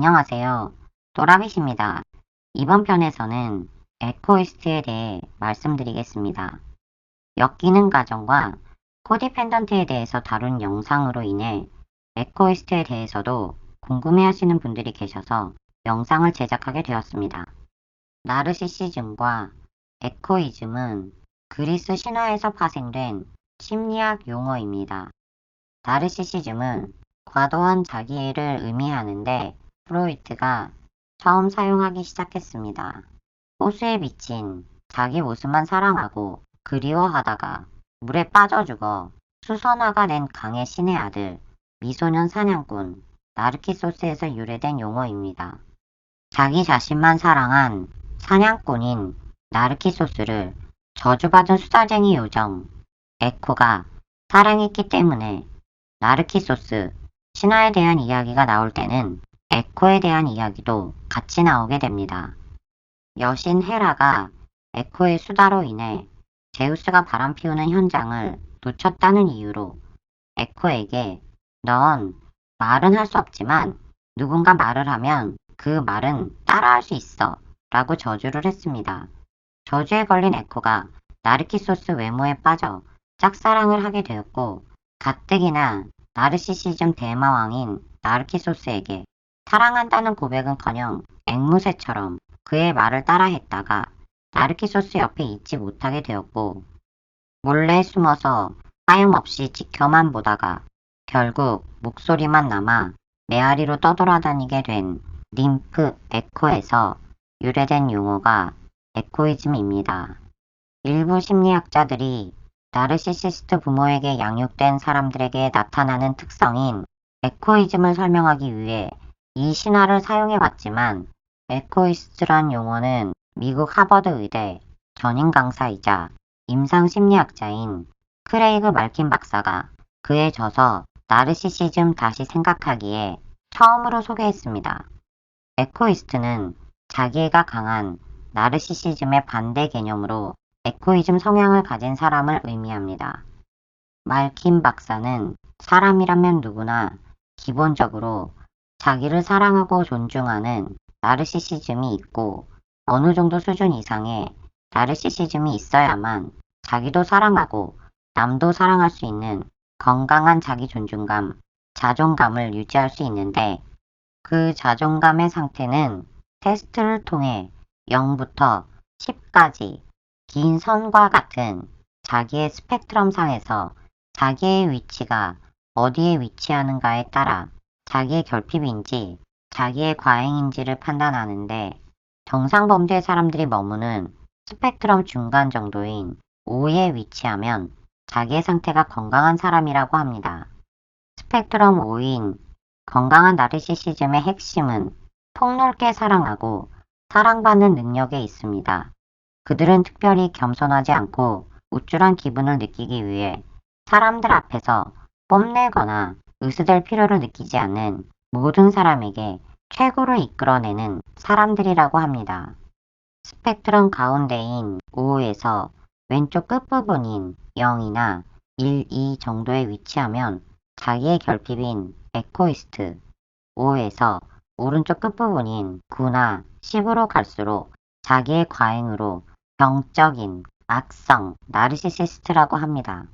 안녕하세요. 또라빗입니다. 이번 편에서는 에코이스트에 대해 말씀드리겠습니다. 역기능 가정과 코디펜던트에 대해서 다룬 영상으로 인해 에코이스트에 대해서도 궁금해하시는 분들이 계셔서 영상을 제작하게 되었습니다. 나르시시즘과 에코이즘은 그리스 신화에서 파생된 심리학 용어입니다. 나르시시즘은 과도한 자기애를 의미하는데 프로이트가 처음 사용하기 시작했습니다. 호수에 비친 자기 모습만 사랑하고 그리워하다가 물에 빠져 죽어 수선화가 된 강의 신의 아들, 미소년 사냥꾼, 나르키소스에서 유래된 용어입니다. 자기 자신만 사랑한 사냥꾼인 나르키소스를 저주받은 수다쟁이 요정 에코가 사랑했기 때문에 나르키소스, 신화에 대한 이야기가 나올 때는 에코에 대한 이야기도 같이 나오게 됩니다. 여신 헤라가 에코의 수다로 인해 제우스가 바람피우는 현장을 놓쳤다는 이유로 에코에게 넌 말은 할 수 없지만 누군가 말을 하면 그 말은 따라할 수 있어 라고 저주를 했습니다. 저주에 걸린 에코가 나르키소스 외모에 빠져 짝사랑을 하게 되었고 가뜩이나 나르시시즘 대마왕인 나르키소스에게 사랑한다는 고백은커녕 앵무새처럼 그의 말을 따라했다가 나르키소스 옆에 있지 못하게 되었고 몰래 숨어서 하염없이 지켜만 보다가 결국 목소리만 남아 메아리로 떠돌아다니게 된 ним프 에코에서 유래된 용어가 에코이즘입니다. 일부 심리학자들이 나르시시스트 부모에게 양육된 사람들에게 나타나는 특성인 에코이즘을 설명하기 위해 이 신화를 사용해왔지만 에코이스트란 용어는 미국 하버드 의대 전임 강사이자 임상심리학자인 크레이그 말킨 박사가 그에 져서 나르시시즘 다시 생각하기에 처음으로 소개했습니다. 에코이스트는 자기애가 강한 나르시시즘의 반대 개념으로 에코이즘 성향을 가진 사람을 의미합니다. 말킨 박사는 사람이라면 누구나 기본적으로 자기를 사랑하고 존중하는 나르시시즘이 있고 어느 정도 수준 이상의 나르시시즘이 있어야만 자기도 사랑하고 남도 사랑할 수 있는 건강한 자기 존중감, 자존감을 유지할 수 있는데 그 자존감의 상태는 테스트를 통해 0부터 10까지 긴 선과 같은 자기의 스펙트럼 상에서 자기의 위치가 어디에 위치하는가에 따라 자기의 결핍인지 자기의 과잉인지를 판단하는데 정상범주의 사람들이 머무는 스펙트럼 중간 정도인 O에 위치하면 자기의 상태가 건강한 사람이라고 합니다. 스펙트럼 O인 건강한 나르시시즘의 핵심은 폭넓게 사랑하고 사랑받는 능력에 있습니다. 그들은 특별히 겸손하지 않고 우쭐한 기분을 느끼기 위해 사람들 앞에서 뽐내거나 으스댈 필요를 느끼지 않는 모든 사람에게 최고를 이끌어내는 사람들이라고 합니다. 스펙트럼 가운데인 5에서 왼쪽 끝부분인 0이나 1, 2 정도에 위치하면 자기의 결핍인 에코이스트, 5에서 오른쪽 끝부분인 9나 10으로 갈수록 자기의 과잉으로 병적인 악성 나르시시스트라고 합니다.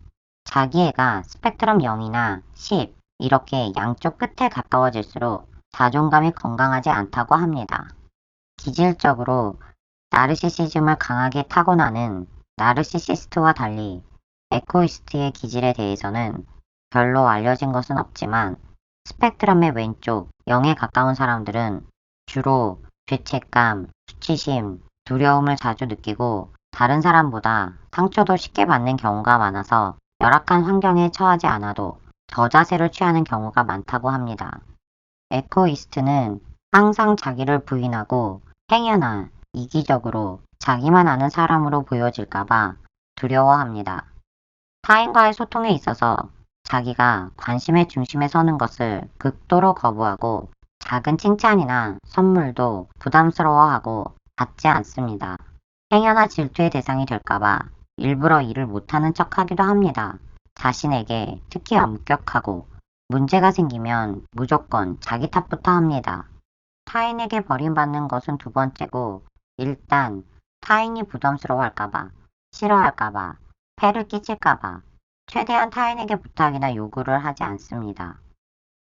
자기애가 스펙트럼 0이나 10 이렇게 양쪽 끝에 가까워질수록 자존감이 건강하지 않다고 합니다. 기질적으로 나르시시즘을 강하게 타고나는 나르시시스트와 달리 에코이스트의 기질에 대해서는 별로 알려진 것은 없지만 스펙트럼의 왼쪽 0에 가까운 사람들은 주로 죄책감, 수치심, 두려움을 자주 느끼고 다른 사람보다 상처도 쉽게 받는 경우가 많아서 열악한 환경에 처하지 않아도 저자세를 취하는 경우가 많다고 합니다. 에코이스트는 항상 자기를 부인하고 행여나 이기적으로 자기만 아는 사람으로 보여질까봐 두려워합니다. 타인과의 소통에 있어서 자기가 관심의 중심에 서는 것을 극도로 거부하고 작은 칭찬이나 선물도 부담스러워하고 받지 않습니다. 행여나 질투의 대상이 될까봐 일부러 일을 못하는 척하기도 합니다. 자신에게 특히 엄격하고 문제가 생기면 무조건 자기 탓부터 합니다. 타인에게 버림받는 것은 두 번째고, 일단 타인이 부담스러워할까봐, 싫어할까봐, 폐를 끼칠까봐 최대한 타인에게 부탁이나 요구를 하지 않습니다.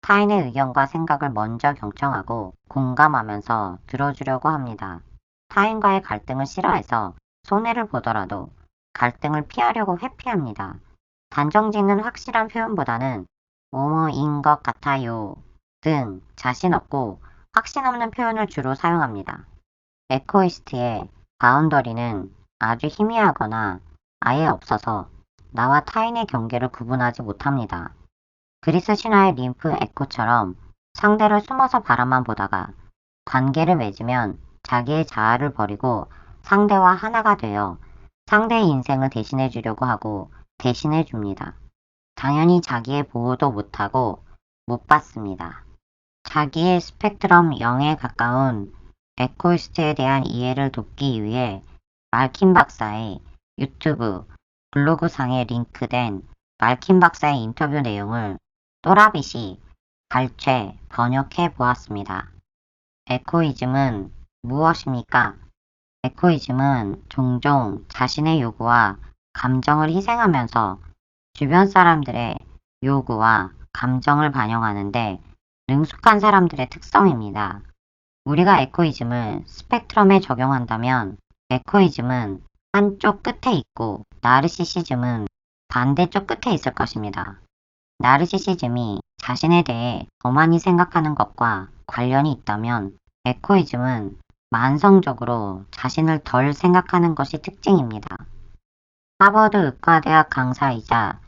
타인의 의견과 생각을 먼저 경청하고 공감하면서 들어주려고 합니다. 타인과의 갈등을 싫어해서 손해를 보더라도 갈등을 피하려고 회피합니다. 단정짓는 확실한 표현보다는 뭐뭐인 것 같아요 등 자신 없고 확신 없는 표현을 주로 사용합니다. 에코이스트의 바운더리는 아주 희미하거나 아예 없어서 나와 타인의 경계를 구분하지 못합니다. 그리스 신화의 림프 에코처럼 상대를 숨어서 바라만 보다가 관계를 맺으면 자기의 자아를 버리고 상대와 하나가 되어 상대의 인생을 대신해 주려고 하고 대신해 줍니다. 당연히 자기의 보호도 못하고 못 받습니다. 자기의 스펙트럼 0에 가까운 에코이스트에 대한 이해를 돕기 위해 말킨 박사의 유튜브, 블로그상에 링크된 말킨 박사의 인터뷰 내용을 또라빗이 발췌, 번역해 보았습니다. 에코이즘은 무엇입니까? 에코이즘은 종종 자신의 요구와 감정을 희생하면서 주변 사람들의 요구와 감정을 반영하는데 능숙한 사람들의 특성입니다. 우리가 에코이즘을 스펙트럼에 적용한다면 에코이즘은 한쪽 끝에 있고 나르시시즘은 반대쪽 끝에 있을 것입니다. 나르시시즘이 자신에 대해 더 많이 생각하는 것과 관련이 있다면 에코이즘은 만성적으로 자신을 덜 생각하는 것이 특징입니다. 하버드 의과대학 강사이자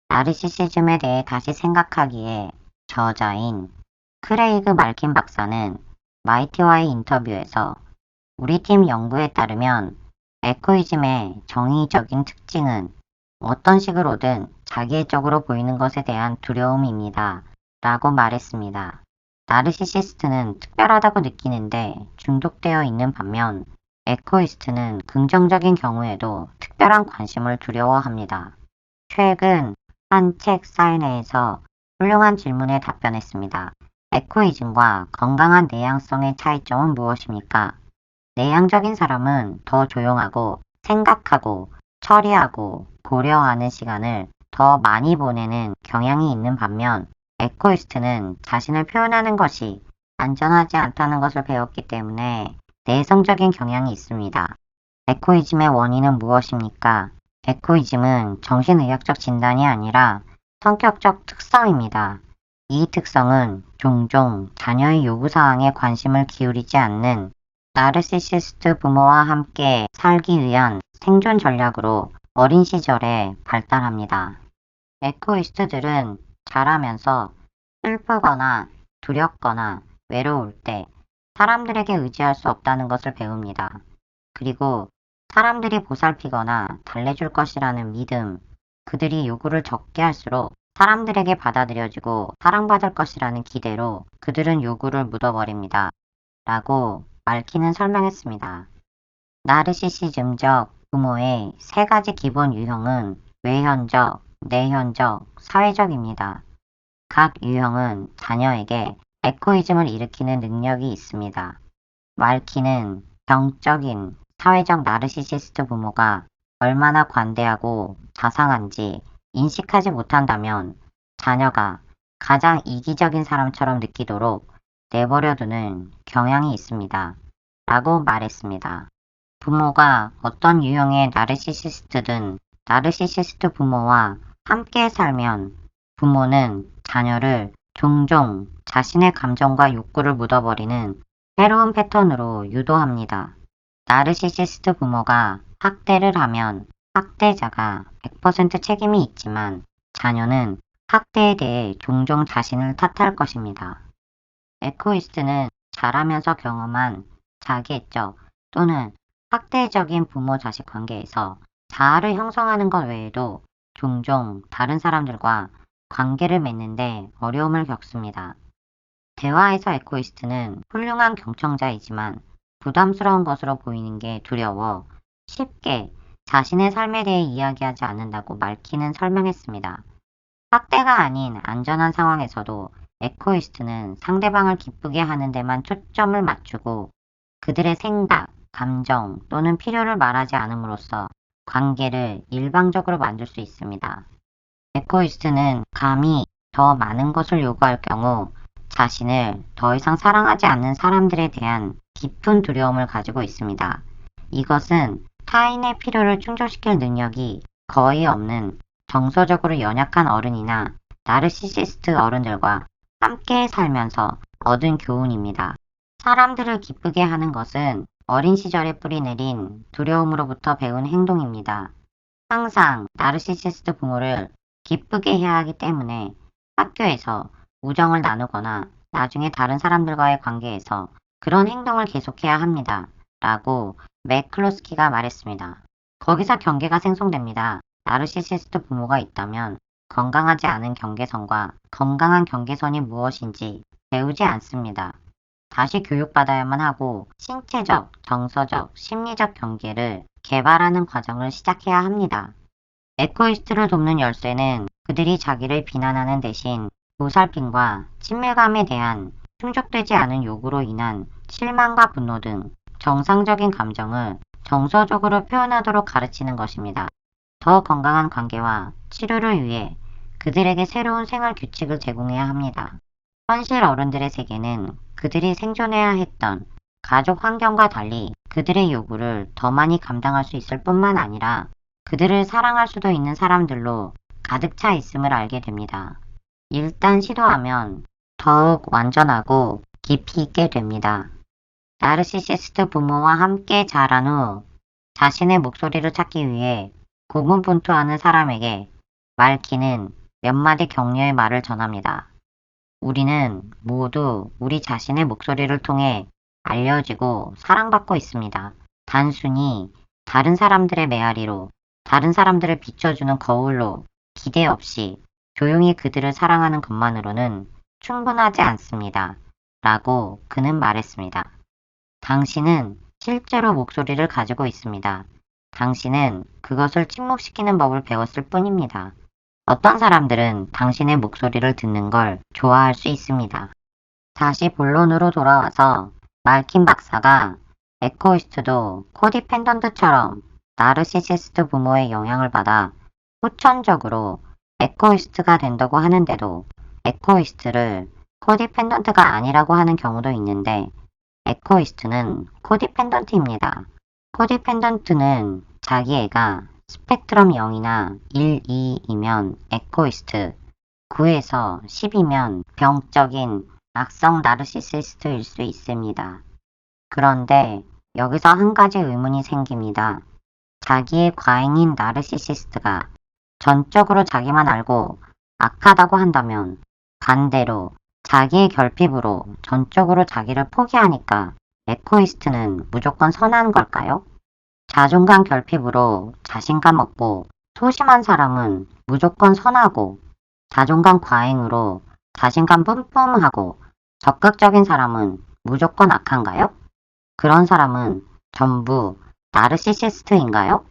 나르시시즘에 대해 다시 생각하기에 저자인 크레이그 말킨 박사는 마이티와의 인터뷰에서 우리 팀 연구에 따르면 에코이즘의 정의적인 특징은 어떤 식으로든 자기애적으로 보이는 것에 대한 두려움입니다. 라고 말했습니다. 나르시시스트는 특별하다고 느끼는데 중독되어 있는 반면 에코이스트는 긍정적인 경우에도 특별한 관심을 두려워합니다. 최근 한 책 사인회에서 훌륭한 질문에 답변했습니다. 에코이즘과 건강한 내향성의 차이점은 무엇입니까? 내향적인 사람은 더 조용하고 생각하고 처리하고 고려하는 시간을 더 많이 보내는 경향이 있는 반면 에코이스트는 자신을 표현하는 것이 안전하지 않다는 것을 배웠기 때문에 내성적인 경향이 있습니다. 에코이즘의 원인은 무엇입니까? 에코이즘은 정신의학적 진단이 아니라 성격적 특성입니다. 이 특성은 종종 자녀의 요구사항에 관심을 기울이지 않는 나르시시스트 부모와 함께 살기 위한 생존 전략으로 어린 시절에 발달합니다. 에코이스트들은 자라면서 슬프거나 두렵거나 외로울 때 사람들에게 의지할 수 없다는 것을 배웁니다. 그리고 사람들이 보살피거나 달래줄 것이라는 믿음, 그들이 요구를 적게 할수록 사람들에게 받아들여지고 사랑받을 것이라는 기대로 그들은 요구를 묻어버립니다. 라고 말키는 설명했습니다. 나르시시즘적 부모의 세 가지 기본 유형은 외현적, 내현적, 사회적입니다. 각 유형은 자녀에게 에코이즘을 일으키는 능력이 있습니다. 말키는 병적인 사회적 나르시시스트 부모가 얼마나 관대하고 자상한지 인식하지 못한다면 자녀가 가장 이기적인 사람처럼 느끼도록 내버려두는 경향이 있습니다. 라고 말했습니다. 부모가 어떤 유형의 나르시시스트든 나르시시스트 부모와 함께 살면 부모는 자녀를 종종 자신의 감정과 욕구를 묻어버리는 새로운 패턴으로 유도합니다. 나르시시스트 부모가 학대를 하면 학대자가 100% 책임이 있지만 자녀는 학대에 대해 종종 자신을 탓할 것입니다. 에코이스트는 자라면서 경험한 자기애적 또는 학대적인 부모-자식 관계에서 자아를 형성하는 것 외에도 종종 다른 사람들과 관계를 맺는데 어려움을 겪습니다. 대화에서 에코이스트는 훌륭한 경청자이지만 부담스러운 것으로 보이는 게 두려워 쉽게 자신의 삶에 대해 이야기하지 않는다고 말키는 설명했습니다. 학대가 아닌 안전한 상황에서도 에코이스트는 상대방을 기쁘게 하는 데만 초점을 맞추고 그들의 생각, 감정 또는 필요를 말하지 않음으로써 관계를 일방적으로 만들 수 있습니다. 에코이스트는 감히 더 많은 것을 요구할 경우 자신을 더 이상 사랑하지 않는 사람들에 대한 깊은 두려움을 가지고 있습니다. 이것은 타인의 필요를 충족시킬 능력이 거의 없는 정서적으로 연약한 어른이나 나르시시스트 어른들과 함께 살면서 얻은 교훈입니다. 사람들을 기쁘게 하는 것은 어린 시절에 뿌리내린 두려움으로부터 배운 행동입니다. 항상 나르시시스트 부모를 기쁘게 해야 하기 때문에 학교에서 우정을 나누거나 나중에 다른 사람들과의 관계에서 그런 행동을 계속해야 합니다. 라고 맥클로스키가 말했습니다. 거기서 경계가 생성됩니다. 나르시시스트 부모가 있다면 건강하지 않은 경계선과 건강한 경계선이 무엇인지 배우지 않습니다. 다시 교육받아야만 하고 신체적, 정서적, 심리적 경계를 개발하는 과정을 시작해야 합니다. 에코이스트를 돕는 열쇠는 그들이 자기를 비난하는 대신 보살핌과 친밀감에 대한 충족되지 않은 요구로 인한 실망과 분노 등 정상적인 감정을 정서적으로 표현하도록 가르치는 것입니다. 더 건강한 관계와 치료를 위해 그들에게 새로운 생활 규칙을 제공해야 합니다. 현실 어른들의 세계는 그들이 생존해야 했던 가족 환경과 달리 그들의 요구를 더 많이 감당할 수 있을 뿐만 아니라 그들을 사랑할 수도 있는 사람들로 가득 차 있음을 알게 됩니다. 일단 시도하면 더욱 완전하고 깊이 있게 됩니다. 나르시시스트 부모와 함께 자란 후 자신의 목소리를 찾기 위해 고군분투하는 사람에게 말키는 몇 마디 격려의 말을 전합니다. 우리는 모두 우리 자신의 목소리를 통해 알려지고 사랑받고 있습니다. 단순히 다른 사람들의 메아리로, 다른 사람들을 비춰주는 거울로 기대 없이 조용히 그들을 사랑하는 것만으로는 충분하지 않습니다. 라고 그는 말했습니다. 당신은 실제로 목소리를 가지고 있습니다. 당신은 그것을 침묵시키는 법을 배웠을 뿐입니다. 어떤 사람들은 당신의 목소리를 듣는 걸 좋아할 수 있습니다. 다시 본론으로 돌아와서 말킨 박사가 에코이스트도 코디펜던트처럼 나르시시스트 부모의 영향을 받아 후천적으로 에코이스트가 된다고 하는데도 에코이스트를 코디펜던트가 아니라고 하는 경우도 있는데 에코이스트는 코디펜던트입니다. 코디펜던트는 자기애가 스펙트럼 0이나 1, 2이면 에코이스트, 9에서 10이면 병적인 악성 나르시시스트일 수 있습니다. 그런데 여기서 한 가지 의문이 생깁니다. 자기의 과잉인 나르시시스트가 전적으로 자기만 알고 악하다고 한다면 반대로 자기의 결핍으로 전적으로 자기를 포기하니까 에코이스트는 무조건 선한 걸까요? 자존감 결핍으로 자신감 없고 소심한 사람은 무조건 선하고 자존감 과잉으로 자신감 뿜뿜하고 적극적인 사람은 무조건 악한가요? 그런 사람은 전부 나르시시스트인가요?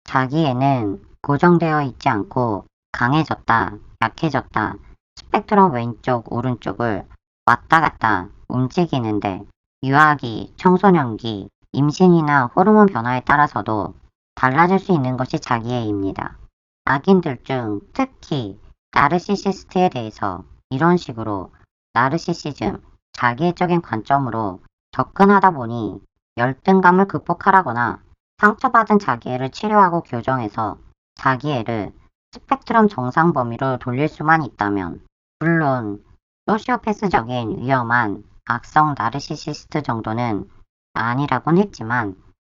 자기애는 고정되어 있지 않고 강해졌다, 약해졌다, 스펙트럼 왼쪽, 오른쪽을 왔다 갔다 움직이는데 유아기, 청소년기, 임신이나 호르몬 변화에 따라서도 달라질 수 있는 것이 자기애입니다. 악인들 중 특히 나르시시스트에 대해서 이런 식으로 나르시시즘, 자기애적인 관점으로 접근하다 보니 열등감을 극복하라거나 상처받은 자기애를 치료하고 교정해서 자기애를 스펙트럼 정상 범위로 돌릴 수만 있다면 물론 소시오패스적인 위험한 악성 나르시시스트 정도는 아니라곤 했지만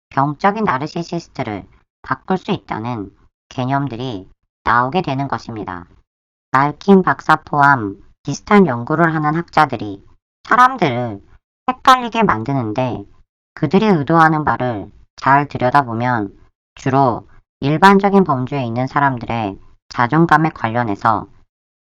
병적인 나르시시스트를 바꿀 수 있다는 개념들이 나오게 되는 것입니다. 말킨 박사 포함 비슷한 연구를 하는 학자들이 사람들을 헷갈리게 만드는데 그들이 의도하는 바를 잘 들여다보면 주로 일반적인 범주에 있는 사람들의 자존감에 관련해서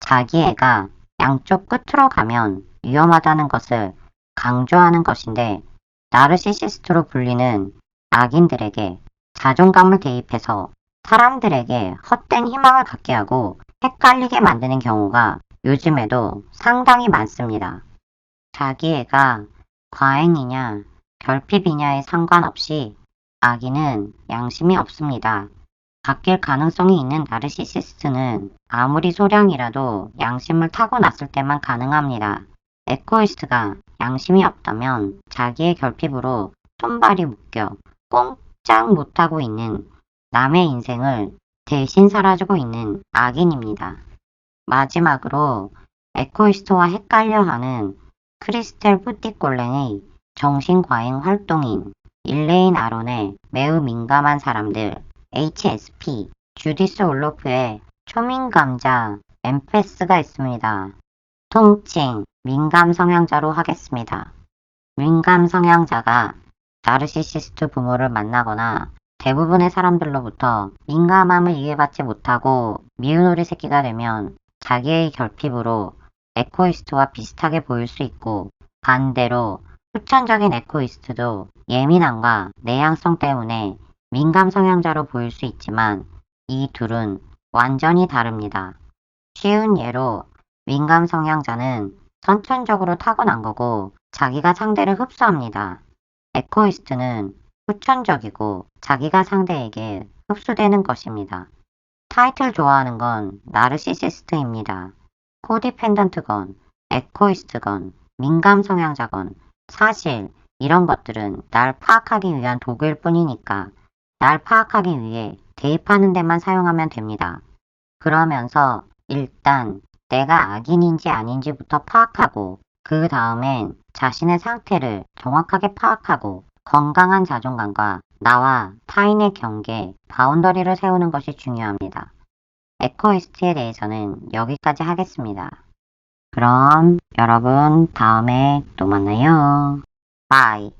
자기애가 양쪽 끝으로 가면 위험하다는 것을 강조하는 것인데 나르시시스트로 불리는 악인들에게 자존감을 대입해서 사람들에게 헛된 희망을 갖게 하고 헷갈리게 만드는 경우가 요즘에도 상당히 많습니다. 자기 애가 과잉이냐 결핍이냐에 상관없이 아기는 양심이 없습니다. 바뀔 가능성이 있는 나르시시스트는 아무리 소량이라도 양심을 타고났을 때만 가능합니다. 에코이스트가 양심이 없다면 자기의 결핍으로 손발이 묶여 꼼짝 못하고 있는 남의 인생을 대신 살아주고 있는 악인입니다. 마지막으로 에코이스트와 헷갈려하는 크리스텔 푸티꼴렌의 정신과잉 활동인 일레인 아론의 매우 민감한 사람들 HSP, 주디스 올로프의 초민감자 엠페스가 있습니다. 통칭 민감 성향자로 하겠습니다. 민감 성향자가 나르시시스트 부모를 만나거나 대부분의 사람들로부터 민감함을 이해받지 못하고 미운 오리 새끼가 되면 자기의 결핍으로 에코이스트와 비슷하게 보일 수 있고, 반대로 후천적인 에코이스트도 예민함과 내향성 때문에 민감 성향자로 보일 수 있지만 이 둘은 완전히 다릅니다. 쉬운 예로 민감 성향자는 선천적으로 타고난 거고 자기가 상대를 흡수합니다. 에코이스트는 후천적이고 자기가 상대에게 흡수되는 것입니다. 타이틀 좋아하는 건 나르시시스트입니다. 코디펜던트건, 에코이스트건, 민감 성향자건 사실 이런 것들은 날 파악하기 위한 도구일 뿐이니까 날 파악하기 위해 대입하는 데만 사용하면 됩니다. 그러면서 일단 내가 악인인지 아닌지부터 파악하고 그 다음엔 자신의 상태를 정확하게 파악하고 건강한 자존감과 나와 타인의 경계, 바운더리를 세우는 것이 중요합니다. 에코이스트에 대해서는 여기까지 하겠습니다. 그럼 여러분 다음에 또 만나요. 바이.